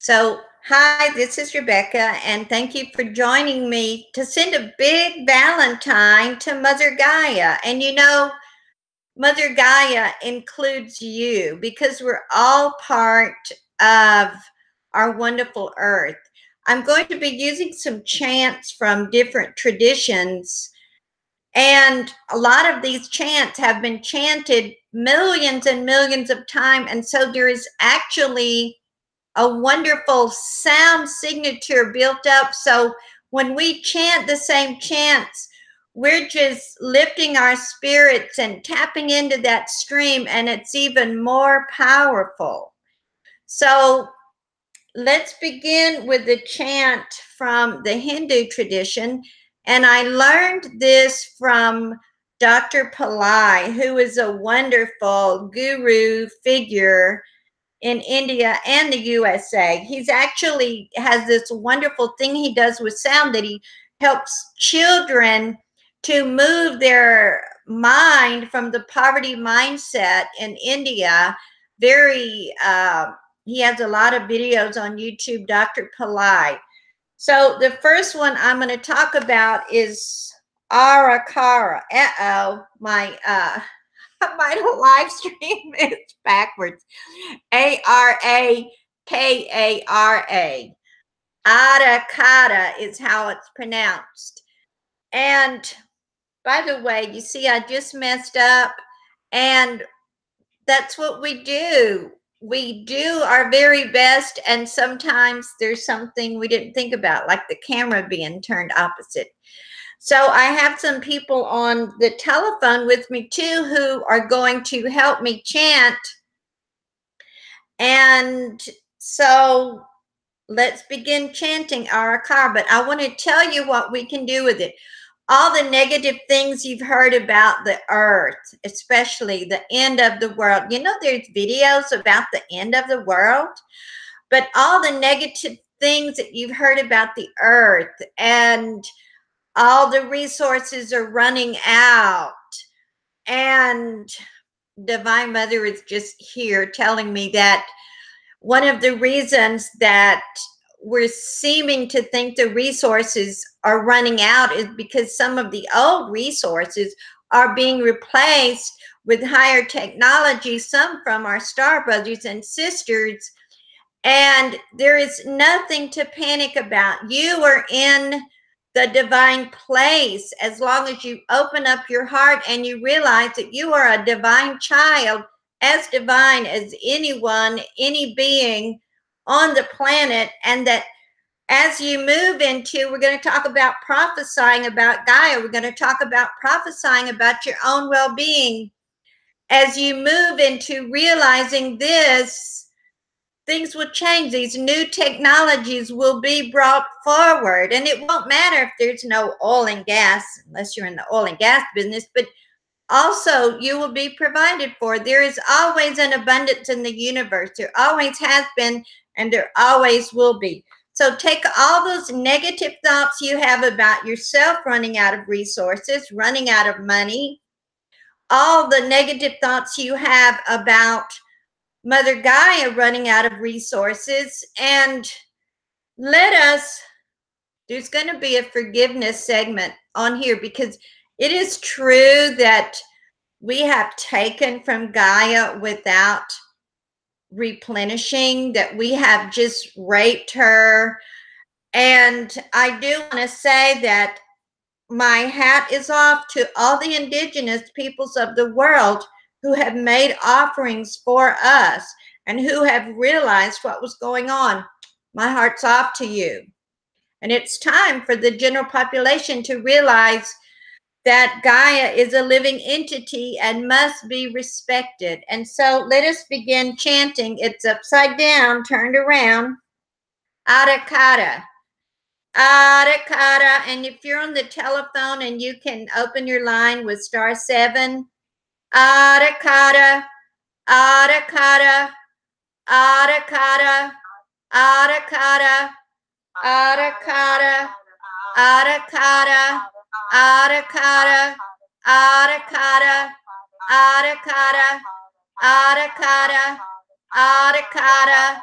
So, hi, this is Rebecca, and thank you for joining me to send a big Valentine to Mother Gaia. And Mother Gaia includes you because we're all part of our wonderful earth. I'm going to be using some chants from different traditions, and a lot of these chants have been chanted millions and millions of times, and so there is actually a wonderful sound signature built up. So when we chant the same chants, we're just lifting our spirits and tapping into that stream, and it's even more powerful. So let's begin with the chant from the Hindu tradition. And I learned this from Dr. Pillai, who is a wonderful guru figure in India and the USA. He's actually has this wonderful thing he does with sound that he helps children to move their mind from the poverty mindset in India. He has a lot of videos on YouTube, Dr. Pillai. So the first one I'm going to talk about is Arakara. My live stream is backwards. Arakara. Arakara is how it's pronounced. And by the way, you see, I just messed up, and that's what we do. We do our very best, and sometimes there's something we didn't think about, like the camera being turned opposite. So I have some people on the telephone with me too who are going to help me chant. And so let's begin chanting Arakar. But I want to tell you what we can do with it. All the negative things you've heard about the earth, especially the end of the world. There's videos about the end of the world, but all the negative things that you've heard about the earth, and all the resources are running out, and Divine Mother is just here telling me that one of the reasons that we're seeming to think the resources are running out is because some of the old resources are being replaced with higher technology, some from our star brothers and sisters, and there is nothing to panic about. You are in the divine place as long as you open up your heart and you realize that you are a divine child, as divine as anyone, any being on the planet. And that as you move into, we're going to talk about prophesying about Gaia. We're going to talk about prophesying about your own well-being. As you move into realizing this, things will change. These new technologies will be brought forward, and it won't matter if there's no oil and gas, unless you're in the oil and gas business, but also you will be provided for. There is always an abundance in the universe. There always has been, and there always will be. So take all those negative thoughts you have about yourself running out of resources, running out of money, all the negative thoughts you have about Mother Gaia running out of resources, and there's going to be a forgiveness segment on here, because it is true that we have taken from Gaia without replenishing, that we have just raped her. And I do want to say that my hat is off to all the indigenous peoples of the world who have made offerings for us and who have realized what was going on. My heart's off to you. And it's time for the general population to realize that Gaia is a living entity and must be respected. And so let us begin chanting. It's upside down, turned around. Arakara. Arakara. And if you're on the telephone and you can open your line with *7, Arakara, Arakara, Arakara, Arakara, Arakara, Arakara, Arakara, Arakara, Arakara, Arakara, Arakara,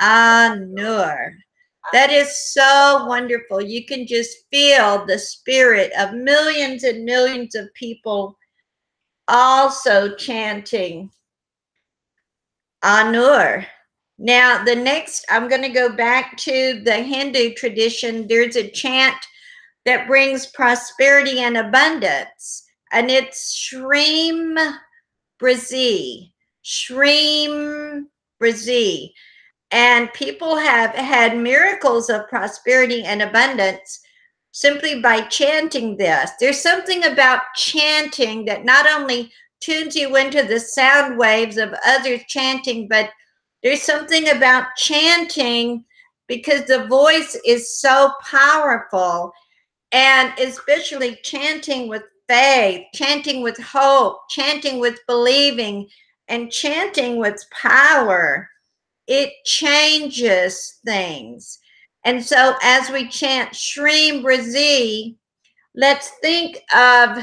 Anur. That is so wonderful. You can just feel the spirit of millions and millions of people also chanting Anur. Now, the next, I'm going to go back to the Hindu tradition. There's a chant that brings prosperity and abundance, and it's Shreem Brazi. Shreem Brazi. And people have had miracles of prosperity and abundance simply by chanting this. There's something about chanting that not only tunes you into the sound waves of others chanting, but there's something about chanting because the voice is so powerful, and especially chanting with faith, chanting with hope, chanting with believing, and chanting with power. It changes things. And so as we chant Shreem Brazi, let's think of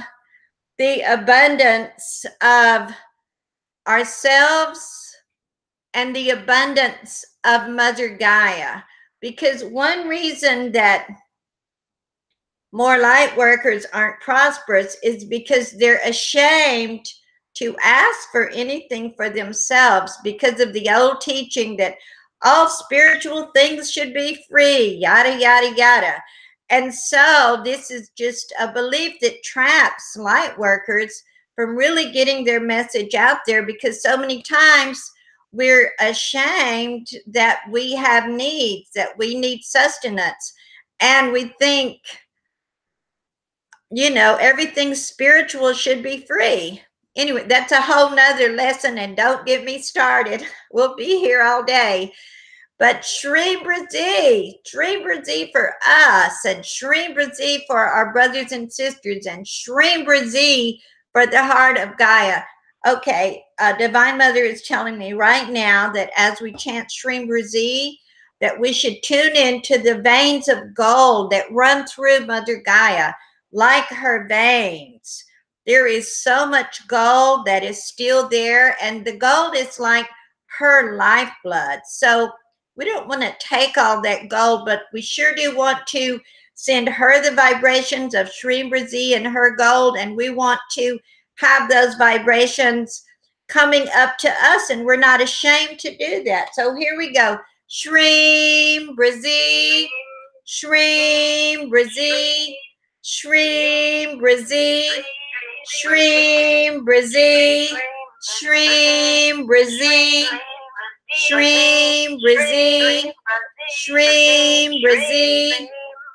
the abundance of ourselves and the abundance of Mother Gaia. Because one reason that more light workers aren't prosperous is because they're ashamed to ask for anything for themselves because of the old teaching that all spiritual things should be free, yada, yada, yada. And so this is just a belief that traps light workers from really getting their message out there, because so many times we're ashamed that we have needs, that we need sustenance. And we think, everything spiritual should be free. Anyway, that's a whole nother lesson, and don't get me started. We'll be here all day. But Shri Brazi for us, and Shri Brazi for our brothers and sisters, and Shri Brazi for the heart of Gaia. Okay, Divine Mother is telling me right now that as we chant Shri Brazi, that we should tune into the veins of gold that run through Mother Gaia, like her veins. There is so much gold that is still there, and the gold is like her lifeblood. So we don't want to take all that gold, but we sure do want to send her the vibrations of Shri Brazi and her gold, and we want to have those vibrations coming up to us, and we're not ashamed to do that. So here we go. Shri Brazi, Shri Brazi, Shri Brazi, Shri Brazi, Shri Brazi, Shreem Brazi, Shreem Brazi,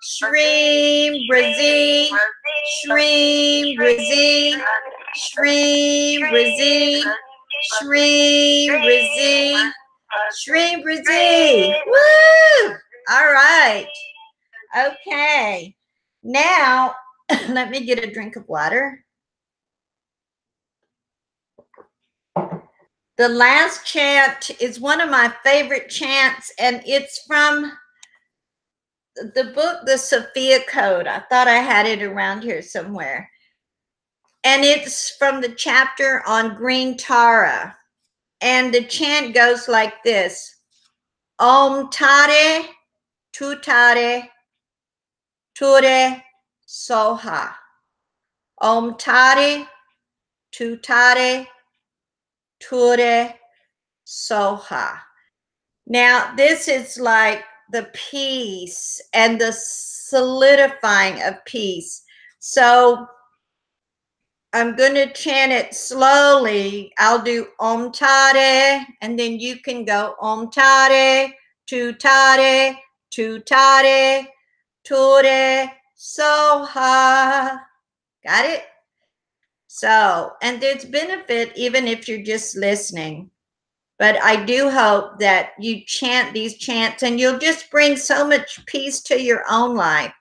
Shreem Brazi, Shreem Brazi, Shreem Brazi, Shreem Brazi, Shreem Brazi. Woo! All right. Okay. Now, let me get a drink of water. The last chant is one of my favorite chants, and it's from the book, The Sophia Code. I thought I had it around here somewhere. And it's from the chapter on green Tara. And the chant goes like this. Om Tare, Tutare, Ture, Soha. Om Tare, Tutare, Ture, Soha. Now, this is like the peace and the solidifying of peace. So I'm going to chant it slowly. I'll do Om Tare, and then you can go Om Tare, Tutare, Tutare, Ture, Soha. Got it? So, and there's benefit even if you're just listening. But I do hope that you chant these chants and you'll just bring so much peace to your own life.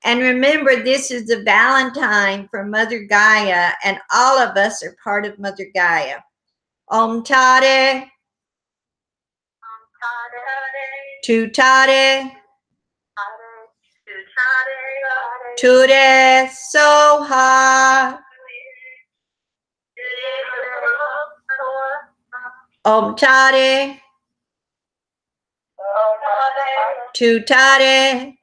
And remember, this is the Valentine for Mother Gaia, and all of us are part of Mother Gaia. Om Tare, Tutare, Ture Soha. Om Tare, Tutare,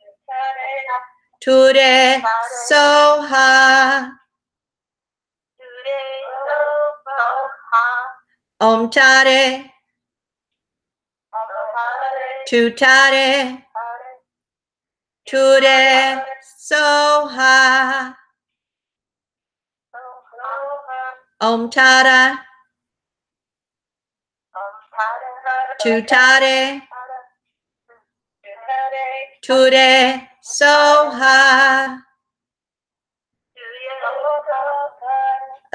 Ture, Soha, Om Tare, Tutare, Ture, Soha, Om Tara, Tutare, Ture, Soha.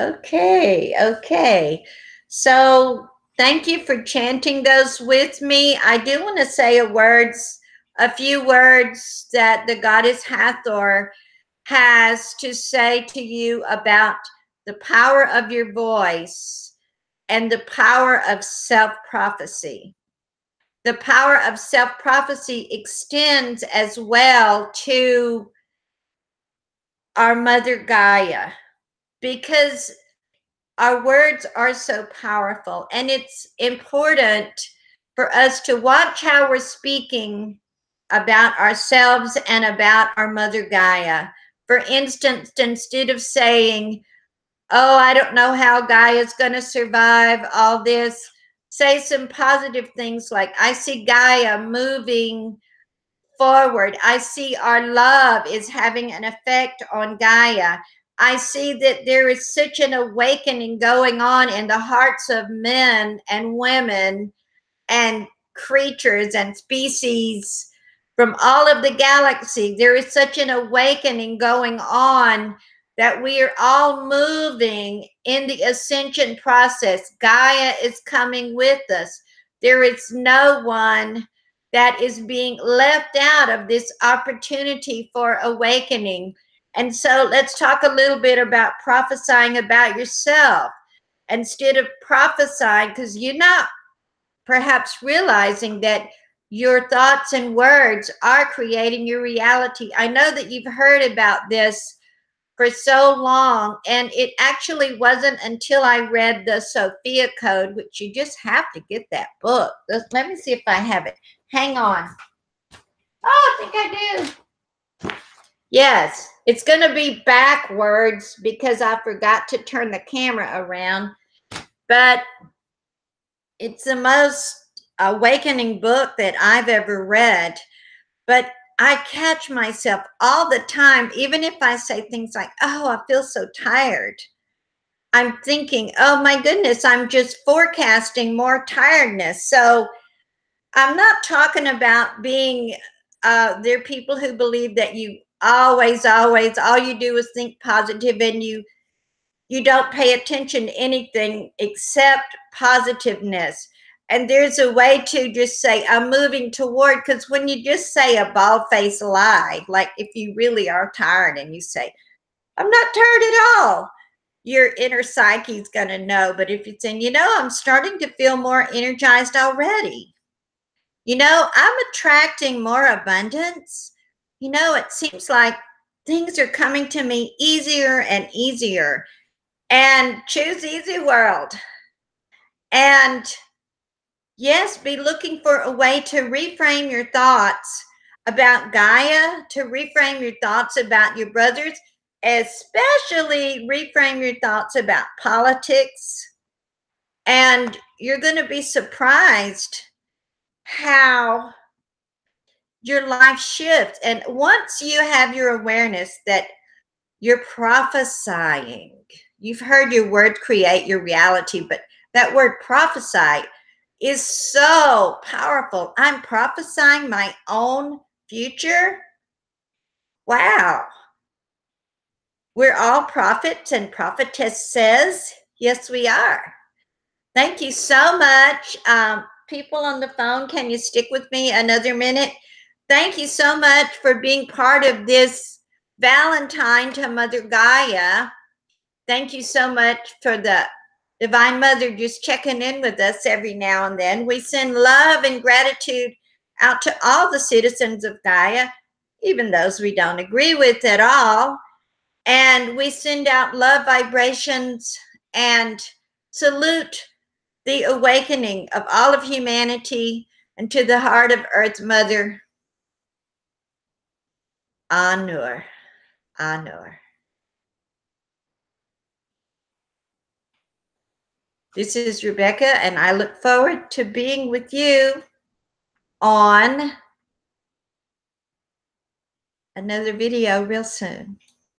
Okay. So thank you for chanting those with me. I do want to say a few words that the goddess Hathor has to say to you about the power of your voice and the power of self-prophecy. The power of self-prophecy extends as well to our mother Gaia, because our words are so powerful, and it's important for us to watch how we're speaking about ourselves and about our mother Gaia. For instance, instead of saying, oh, I don't know how Gaia's going to survive all this, say some positive things like, I see Gaia moving forward. I see our love is having an effect on Gaia. I see that there is such an awakening going on in the hearts of men and women and creatures and species from all of the galaxy. There is such an awakening going on that we are all moving in the ascension process. Gaia is coming with us. There is no one that is being left out of this opportunity for awakening. And so let's talk a little bit about prophesying about yourself instead of prophesying, because you're not perhaps realizing that your thoughts and words are creating your reality. I know that you've heard about this for so long, and it actually wasn't until I read the Sophia Code, which you just have to get that book. Let me see if I have it. Hang on. Oh, I think I do. Yes, it's going to be backwards because I forgot to turn the camera around, but it's the most awakening book that I've ever read. But I catch myself all the time, even if I say things like, oh, I feel so tired. I'm thinking, oh my goodness, I'm just forecasting more tiredness. So I'm not talking about being, there are people who believe that you always, all you do is think positive, and you don't pay attention to anything except positiveness. And there's a way to just say, I'm moving toward, because when you just say a bald-faced lie, like if you really are tired and you say, I'm not tired at all, your inner psyche is going to know. But if you're saying, I'm starting to feel more energized already, I'm attracting more abundance, it seems like things are coming to me easier and easier. And choose easy world. And yes, be looking for a way to reframe your thoughts about Gaia, to reframe your thoughts about your brothers, especially reframe your thoughts about politics. And you're going to be surprised how your life shifts. And once you have your awareness that you're prophesying, you've heard your word create your reality, but that word prophesy is so powerful. I'm prophesying my own future. Wow. We're all prophets and prophetesses. Yes, we are. Thank you so much. People on the phone, can you stick with me another minute? Thank you so much for being part of this Valentine to Mother Gaia. Thank you so much for the Divine Mother just checking in with us every now and then. We send love and gratitude out to all the citizens of Gaia, even those we don't agree with at all. And we send out love vibrations and salute the awakening of all of humanity, And to the heart of Earth Mother, Anur, Anur. This is Rebecca, and I look forward to being with you on another video real soon.